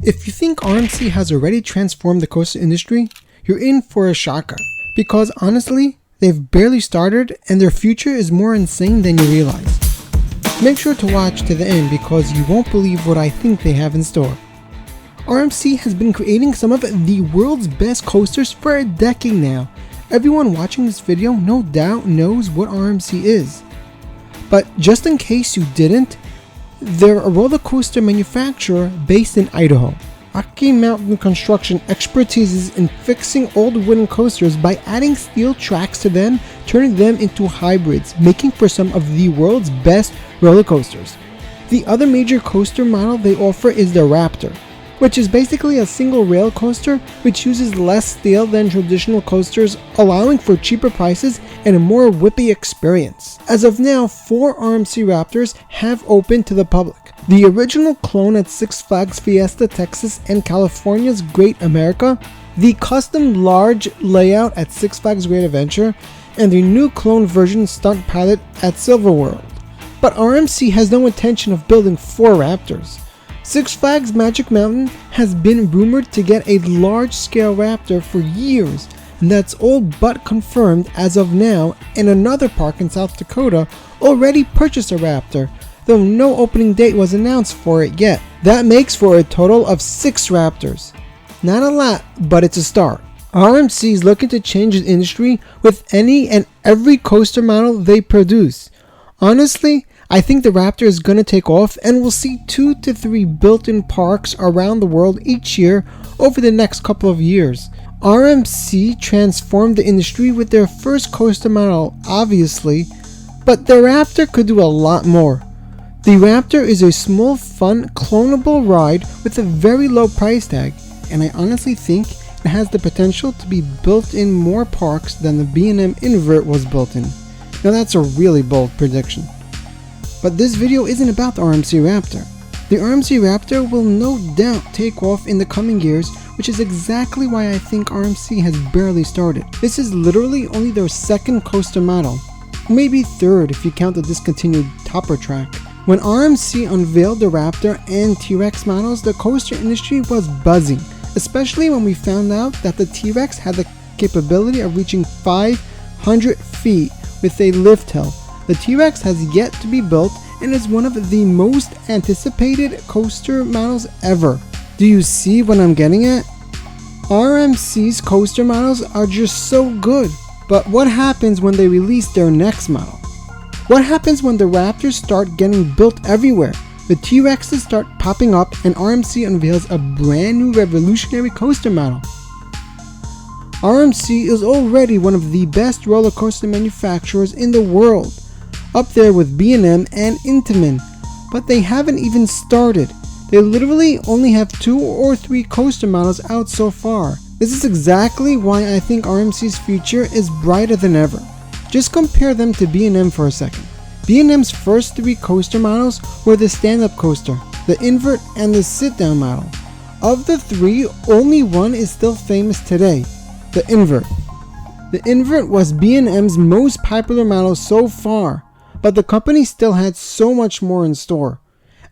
If you think RMC has already transformed the coaster industry, you're in for a shocker. Because honestly, they've barely started and their future is more insane than you realize. Make sure to watch to the end because you won't believe what I think they have in store. RMC has been creating some of the world's best coasters for a decade now. Everyone watching this video no doubt knows what RMC is. But just in case you didn't, they're a roller coaster manufacturer based in Idaho. Rocky Mountain Construction expertise in fixing old wooden coasters by adding steel tracks to them, turning them into hybrids, making for some of the world's best roller coasters. The other major coaster model they offer is the Raptor, which is basically a single rail coaster which uses less steel than traditional coasters, allowing for cheaper prices and a more whippy experience. As of now, 4 RMC Raptors have opened to the public. The original clone at Six Flags Fiesta Texas and California's Great America, the custom large layout at Six Flags Great Adventure, and the new clone version Stunt Pilot at Silver World. But RMC has no intention of building 4 Raptors. Six Flags Magic Mountain has been rumored to get a large-scale Raptor for years, and that's all but confirmed as of now, and another park in South Dakota already purchased a Raptor, though no opening date was announced for it yet. That makes for a total of 6 Raptors. Not a lot, but it's a start. RMC is looking to change the industry with any and every coaster model they produce. Honestly, I think the Raptor is going to take off and we'll see 2 to 3 built-in parks around the world each year over the next couple of years. RMC transformed the industry with their first coaster model, obviously, but the Raptor could do a lot more. The Raptor is a small, fun, clonable ride with a very low price tag, and I honestly think it has the potential to be built in more parks than the B&M Invert was built in. Now that's a really bold prediction. But this video isn't about the RMC Raptor. The RMC Raptor will no doubt take off in the coming years, which is exactly why I think RMC has barely started. This is literally only their second coaster model, maybe third if you count the discontinued Topper track. When RMC unveiled the Raptor and T-Rex models, the coaster industry was buzzing, especially when we found out that the T-Rex had the capability of reaching 500 feet with a lift hill. The T-Rex has yet to be built and is one of the most anticipated coaster models ever. Do you see what I'm getting at? RMC's coaster models are just so good, but what happens when they release their next model? What happens when the Raptors start getting built everywhere? The T-Rexes start popping up and RMC unveils a brand new revolutionary coaster model. RMC is already one of the best roller coaster manufacturers in the world, up there with B&M and Intamin, but they haven't even started. They literally only have 2 or 3 coaster models out so far. This is exactly why I think RMC's future is brighter than ever. Just compare them to B&M for a second. B&M's first 3 coaster models were the stand-up coaster, the invert, and the sit-down model. Of the 3, only one is still famous today, the invert. The invert was B&M's most popular model so far, but the company still had so much more in store.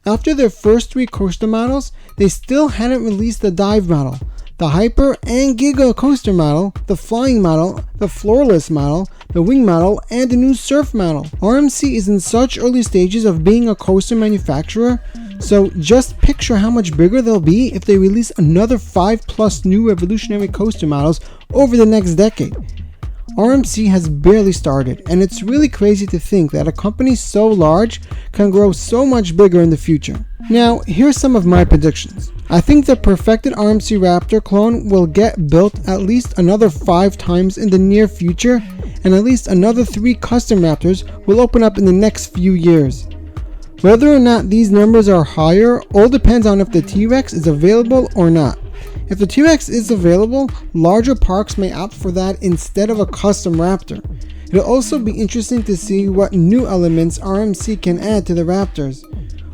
After their first 3 coaster models, they still hadn't released the dive model, the hyper and giga coaster model, the flying model, the floorless model, the wing model, and the new surf model. RMC is in such early stages of being a coaster manufacturer, so just picture how much bigger they'll be if they release another 5+ new revolutionary coaster models over the next decade. RMC has barely started, and it's really crazy to think that a company so large can grow so much bigger in the future. Now, here's some of my predictions. I think the perfected RMC Raptor clone will get built at least another 5 times in the near future, and at least another 3 custom Raptors will open up in the next few years. Whether or not these numbers are higher all depends on if the T-Rex is available or not. If the T-Rex is available, larger parks may opt for that instead of a custom Raptor. It'll also be interesting to see what new elements RMC can add to the Raptors.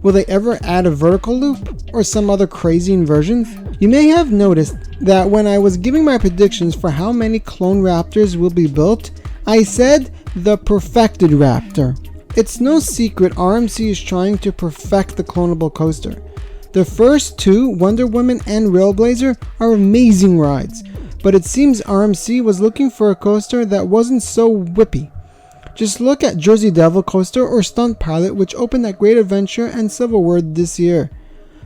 Will they ever add a vertical loop or some other crazy inversions? You may have noticed that when I was giving my predictions for how many clone Raptors will be built, I said the perfected Raptor. It's no secret RMC is trying to perfect the clonable coaster. The first two, Wonder Woman and Railblazer, are amazing rides, but it seems RMC was looking for a coaster that wasn't so whippy. Just look at Jersey Devil Coaster or Stunt Pilot, which opened at Great Adventure and Civil War this year.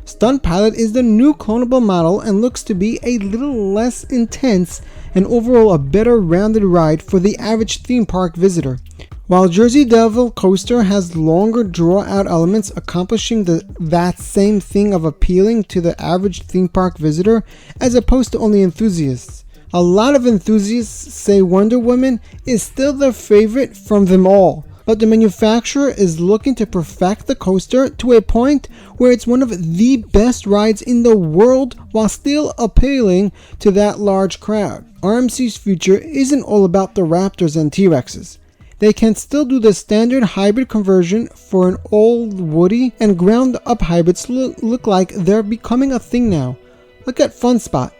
Stunt Pilot is the new clonable model and looks to be a little less intense and overall a better rounded ride for the average theme park visitor. While Jersey Devil Coaster has longer draw-out elements, accomplishing that same thing of appealing to the average theme park visitor as opposed to only enthusiasts. A lot of enthusiasts say Wonder Woman is still their favorite from them all, but the manufacturer is looking to perfect the coaster to a point where it's one of the best rides in the world while still appealing to that large crowd. RMC's future isn't all about the Raptors and T-Rexes. They can still do the standard hybrid conversion for an old Woody, and ground up hybrids look like they're becoming a thing now. Look at Fun Spot,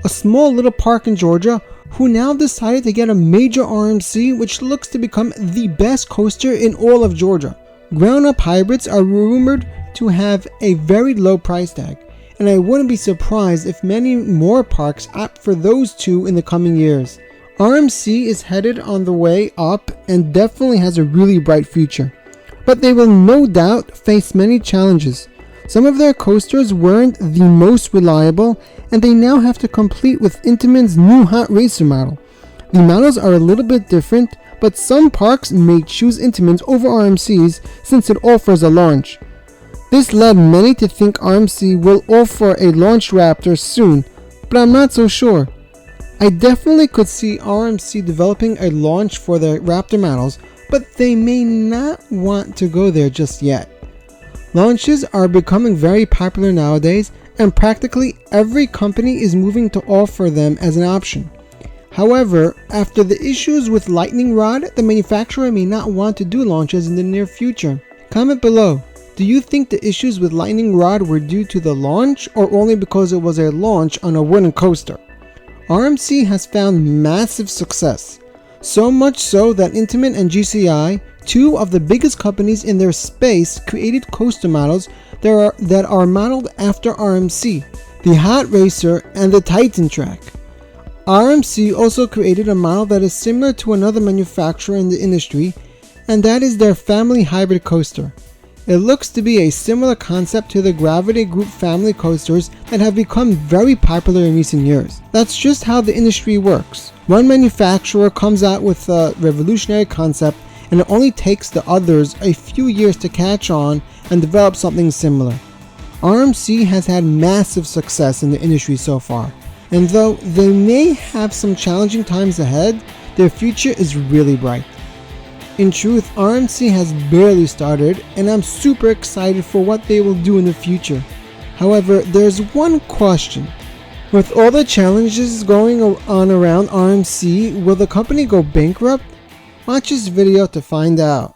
a small little park in Georgia who now decided to get a major RMC which looks to become the best coaster in all of Georgia. Ground up hybrids are rumored to have a very low price tag, and I wouldn't be surprised if many more parks opt for those two in the coming years. RMC is headed on the way up and definitely has a really bright future, but they will no doubt face many challenges. Some of their coasters weren't the most reliable, and they now have to compete with Intamin's new hot racer model. The models are a little bit different, but some parks may choose Intamin's over RMC's since it offers a launch. This led many to think RMC will offer a launch Raptor soon, but I'm not so sure. I definitely could see RMC developing a launch for their Raptor models, but they may not want to go there just yet. Launches are becoming very popular nowadays, and practically every company is moving to offer them as an option. However, after the issues with Lightning Rod, the manufacturer may not want to do launches in the near future. Comment below, do you think the issues with Lightning Rod were due to the launch or only because it was a launch on a wooden coaster? RMC has found massive success, so much so that Intamin and GCI, two of the biggest companies in their space, created coaster models that are modeled after RMC, the Hot Racer and the Titan Track. RMC also created a model that is similar to another manufacturer in the industry, and that is their Family Hybrid Coaster. It looks to be a similar concept to the Gravity Group family coasters that have become very popular in recent years. That's just how the industry works. One manufacturer comes out with a revolutionary concept, and it only takes the others a few years to catch on and develop something similar. RMC has had massive success in the industry so far, and though they may have some challenging times ahead, their future is really bright. In truth, RMC has barely started, and I'm super excited for what they will do in the future. However, there's one question. With all the challenges going on around RMC, will the company go bankrupt? Watch this video to find out.